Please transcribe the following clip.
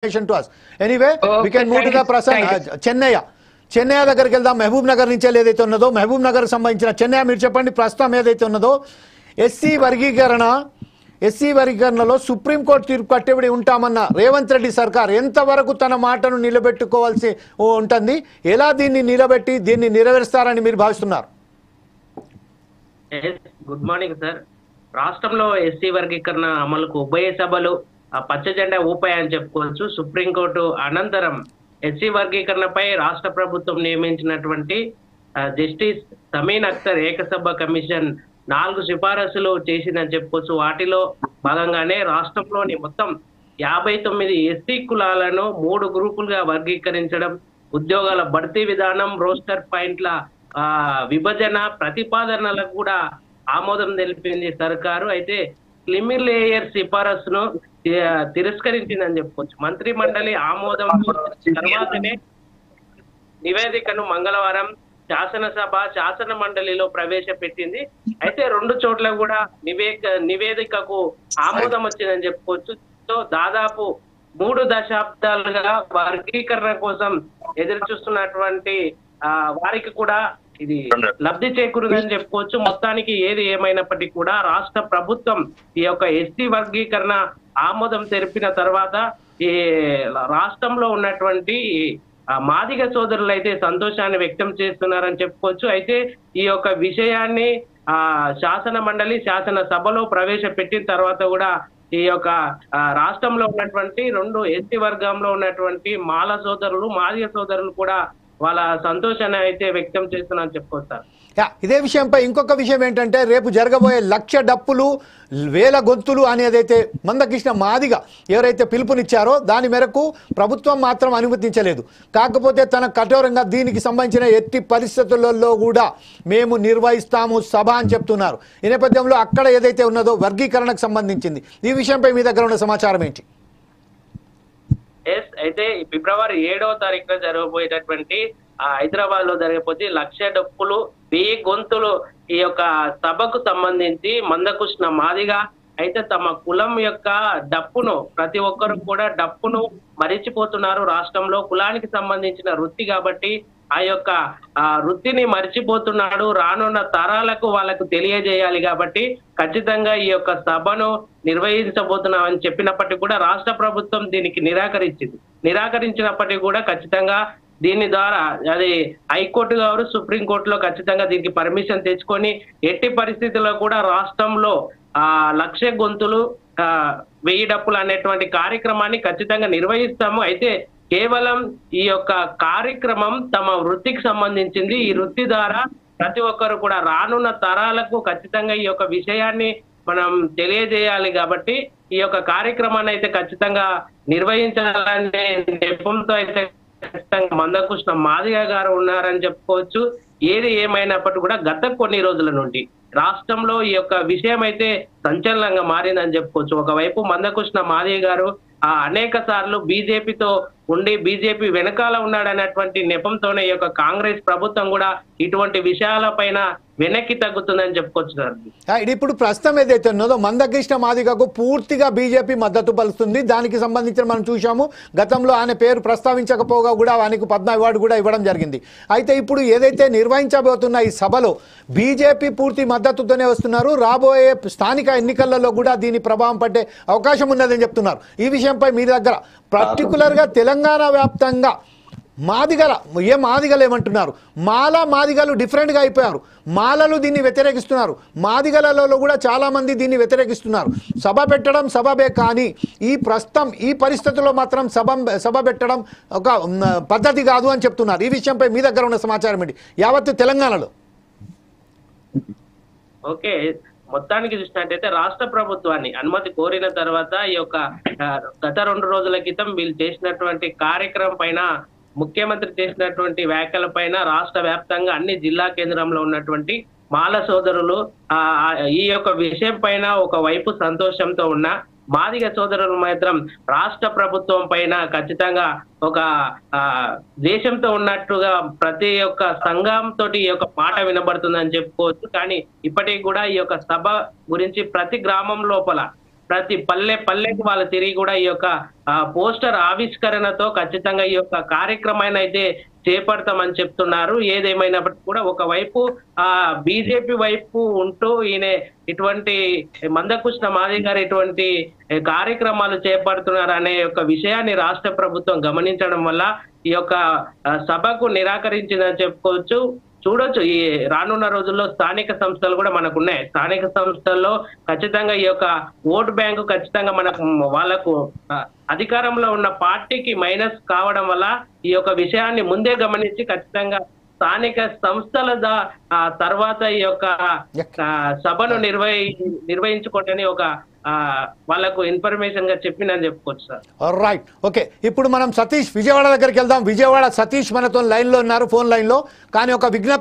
to us. Anyway, we can move to the person Chennai దగ్గరికి వెళ్దాం. మహబూబ్ నగర్ నుంచి ఏదైతే ఉన్నదో మహబూబ్ నగర్ సంబంధించిన చెన్నై మీరు చెప్పండి ప్రస్తుతం ఏదైతే ఉన్నదో ఎస్సీ వర్గీకరణలో సుప్రీంకోర్టు తీర్పు కట్టుబడి ఉంటామన్న రేవంత్ రెడ్డి సర్కార్ ఎంతవరకు తన మాటను నిలబెట్టుకోవాల్సి ఉంటుంది, ఎలా దీన్ని నిలబెట్టి దీన్ని నెరవేరుస్తారని మీరు భావిస్తున్నారు? Good morning sir. రాష్ట్రంలో ఎస్సీ వర్గీకరణ అమలుకు ఉభయ సభలు పచ్చ జెండా ఊపాయని చెప్పుకోవచ్చు. సుప్రీంకోర్టు అనంతరం ఎస్సీ వర్గీకరణపై రాష్ట్ర ప్రభుత్వం నియమించినటువంటి జస్టిస్ సమీన్ అఖ్తర్ ఏకసభ కమిషన్ 4 సిఫారసులు చేసిందని చెప్పుకోవచ్చు. వాటిలో భాగంగానే రాష్ట్రంలోని మొత్తం 59 ఎస్సీ కులాలను 3 గ్రూపులుగా వర్గీకరించడం, ఉద్యోగాల భర్తీ విధానం, రోస్టర్ పాయింట్ల విభజన ప్రతిపాదనలకు కూడా ఆమోదం తెలిపింది సర్కారు. అయితే క్రిమినల్ లేయర్ సిఫారసును తిరస్కరించిందని చెప్పుకోవచ్చు. మంత్రి మండలి ఆమోదం తర్వాతనే నివేదికను మంగళవారం శాసన మండలిలో ప్రవేశపెట్టింది. అయితే 2 చోట్ల కూడా నివేదికకు ఆమోదం వచ్చిందని చెప్పుకోవచ్చు. సో దాదాపు 3 దశాబ్దాలుగా వర్గీకరణ కోసం ఎదురు చూస్తున్నటువంటి వారికి కూడా ఇది లబ్ధి చేకూరుదని చెప్పుకోవచ్చు. మొత్తానికి ఏది ఏమైనప్పటికీ కూడా రాష్ట్ర ప్రభుత్వం ఈ యొక్క ఎస్టీ వర్గీకరణ ఆమోదం తెలిపిన తర్వాత ఈ రాష్ట్రంలో ఉన్నటువంటి మాదిగ సోదరులు అయితే సంతోషాన్ని వ్యక్తం చేస్తున్నారని చెప్పుకోవచ్చు. అయితే ఈ యొక్క విషయాన్ని శాసన మండలి శాసనసభలో ప్రవేశపెట్టిన తర్వాత కూడా ఈ యొక్క రాష్ట్రంలో ఉన్నటువంటి 2 ఎస్టీ వర్గంలో ఉన్నటువంటి మాల సోదరులు మాదిగ సోదరులు కూడా వాళ్ళ సంతోషాన్ని అయితే వ్యక్తం చేస్తున్నారని చెప్పుకోవచ్చు. ఇదే విషయంపై ఇంకొక విషయం ఏంటంటే రేపు జరగబోయే 1,00,000 డప్పులు 1000 గొంతులు అనేదైతే మందకృష్ణ మాదిగ ఎవరైతే పిలుపునిచ్చారో దాని మేరకు ప్రభుత్వం మాత్రం అనుమతించలేదు. కాకపోతే తన కఠోరంగా దీనికి సంబంధించిన ఎట్టి పరిస్థితులలో కూడా మేము నిర్వహిస్తాము సభ అని చెప్తున్నారు. ఈ నేపథ్యంలో అక్కడ ఏదైతే ఉన్నదో వర్గీకరణకు సంబంధించింది ఈ విషయంపై మీ దగ్గర ఉన్న సమాచారం ఏంటి? అయితే ఫిబ్రవరి 7వ తారీఖున జరగబోయేటటువంటి హైదరాబాద్ లో జరగబోతే 1,00,000 డప్పులు 1000 గొంతులు ఈ యొక్క సభకు సంబంధించి మందకృష్ణ మాదిగా అయితే తమ కులం యొక్క డప్పును ప్రతి ఒక్కరు కూడా డప్పును మరిచిపోతున్నారు. రాష్ట్రంలో కులానికి సంబంధించిన వృత్తి కాబట్టి ఆ యొక్క వృత్తిని మర్చిపోతున్నాడు. రానున్న తరాలకు వాళ్ళకు తెలియజేయాలి కాబట్టి ఖచ్చితంగా ఈ యొక్క సభను నిర్వహించబోతున్నామని చెప్పినప్పటికీ కూడా రాష్ట్ర ప్రభుత్వం దీనికి నిరాకరించినప్పటికీ కూడా ఖచ్చితంగా దీని ద్వారా అది హైకోర్టు గారు సుప్రీంకోర్టులో ఖచ్చితంగా దీనికి పర్మిషన్ తెచ్చుకొని ఎట్టి పరిస్థితుల్లో కూడా రాష్ట్రంలో 1,00,000 గొంతులు 1000 డప్పులు అనేటువంటి కార్యక్రమాన్ని ఖచ్చితంగా నిర్వహిస్తాము. అయితే కేవలం ఈ యొక్క కార్యక్రమం తమ వృత్తికి సంబంధించింది. ఈ వృత్తి ద్వారా ప్రతి ఒక్కరు కూడా రానున్న తరాలకు ఖచ్చితంగా ఈ యొక్క విషయాన్ని మనం తెలియజేయాలి కాబట్టి ఈ యొక్క కార్యక్రమాన్ని అయితే ఖచ్చితంగా నిర్వహించాలనే నెపంతో అయితే ఖచ్చితంగా మందకృష్ణ మాదిగ గారు ఉన్నారని చెప్పుకోవచ్చు. ఏది ఏమైనప్పటికీ కూడా గత కొన్ని రోజుల నుండి రాష్ట్రంలో ఈ యొక్క విషయం అయితే సంచలనంగా మారిందని చెప్పుకోవచ్చు. ఒకవైపు మందకృష్ణ మాదిగ గారు అనేక సార్లు బీజేపీతో ఉండి బీజేపీ వెనకాల ఉన్నాడనేటువంటి నెపంతోనే ఈ యొక్క కాంగ్రెస్ ప్రభుత్వం కూడా ఇటువంటి విషయాలపైన వెనక్కి తగ్గుతుందని చెప్పుకోవచ్చు సార్. ఇప్పుడు ప్రస్తుతం ఏదైతే ఉన్నదో మందకృష్ణ మాదిగకు పూర్తిగా బీజేపీ మద్దతు పలుస్తుంది. దానికి సంబంధించిన మనం చూసాము గతంలో ఆయన పేరు ప్రస్తావించకపోగా కూడా ఆయనకు పద్మ అవార్డు కూడా ఇవ్వడం జరిగింది. అయితే ఇప్పుడు ఏదైతే నిర్వహించబోతున్న ఈ సభలో బీజేపీ పూర్తి మద్దతుతోనే వస్తున్నారు. రాబోయే స్థానిక ఎన్నికలలో కూడా దీని ప్రభావం పడే అవకాశం ఉన్నదని చెప్తున్నారు. ఈ విషయంపై మీ దగ్గర పర్టికులర్గా తెలంగాణ వ్యాప్తంగా మాదిగలు ఏమంటున్నారు? మాదిగలు డిఫరెంట్గా అయిపోయారు. మాలలు దీన్ని వ్యతిరేకిస్తున్నారు. మాదిగలలో కూడా చాలామంది దీన్ని వ్యతిరేకిస్తున్నారు. సభ పెట్టడం సభబే, కానీ ఈ పరిస్థితుల్లో మాత్రం సభ పెట్టడం ఒక పద్ధతి కాదు అని చెప్తున్నారు. ఈ విషయంపై మీ దగ్గర ఉన్న సమాచారం ఏంటి యావత్తు తెలంగాణలో? ఓకే, మొత్తానికి చూసినట్టయితే రాష్ట్ర ప్రభుత్వాన్ని అనుమతి కోరిన తర్వాత ఈ యొక్క గత 2 రోజుల క్రితం వీళ్ళు చేసినటువంటి కార్యక్రమం పైన ముఖ్యమంత్రి చేసినటువంటి వ్యాఖ్యల పైన రాష్ట్ర వ్యాప్తంగా అన్ని జిల్లా కేంద్రంలో ఉన్నటువంటి మాల సోదరులు ఈ యొక్క విషయం పైన ఒకవైపు సంతోషంతో ఉన్న మాదిగ సోదరులు మాత్రం రాష్ట్ర ప్రభుత్వం పైన ఖచ్చితంగా ఒక దేశంతో ఉన్నట్టుగా ప్రతి ఒక్క సంఘంతో ఈ యొక్క మాట వినబడుతుందని చెప్పుకోవచ్చు. కానీ ఇప్పటికీ కూడా ఈ యొక్క సభ గురించి ప్రతి గ్రామం లోపల ప్రతి పల్లెకు వాళ్ళు తిరిగి కూడా ఈ యొక్క పోస్టర్ ఆవిష్కరణతో ఖచ్చితంగా ఈ యొక్క కార్యక్రమాన్ని అయితే చేపడతామని చెప్తున్నారు. ఏదేమైనప్పటికీ కూడా ఒకవైపు బీజేపీ వైపు ఉంటూ ఈయన ఇటువంటి మందకృష్ణ మాదిగ గారు ఇటువంటి కార్యక్రమాలు చేపడుతున్నారు అనే యొక్క విషయాన్ని రాష్ట్ర ప్రభుత్వం గమనించడం వల్ల ఈ యొక్క సభకు నిరాకరించిందని చెప్పుకోవచ్చు. చూడొచ్చు, ఈ రానున్న రోజుల్లో స్థానిక సంస్థలు కూడా మనకు ఉన్నాయి. స్థానిక సంస్థల్లో ఖచ్చితంగా ఈ యొక్క ఓటు బ్యాంకు ఖచ్చితంగా మనకు వాళ్ళకు అధికారంలో ఉన్న పార్టీకి మైనస్ కావడం వల్ల ఈ యొక్క విషయాన్ని ముందే గమనించి ఖచ్చితంగా స్థానిక సంస్థల తర్వాత ఈ యొక్క సభను నిర్వహించుకోవటని ఒక వాళ్ళకు ఇన్ఫర్మేషన్ గా చెప్పిందని చెప్పుకోవచ్చు సార్. Right, okay. ఇప్పుడు మనం సతీష్ విజయవాడ దగ్గరికి వెళ్దాం. విజయవాడ సతీష్ మనతో లైన్ లో ఉన్నారు, ఫోన్ లైన్ లో. కానీ ఒక విజ్ఞప్తి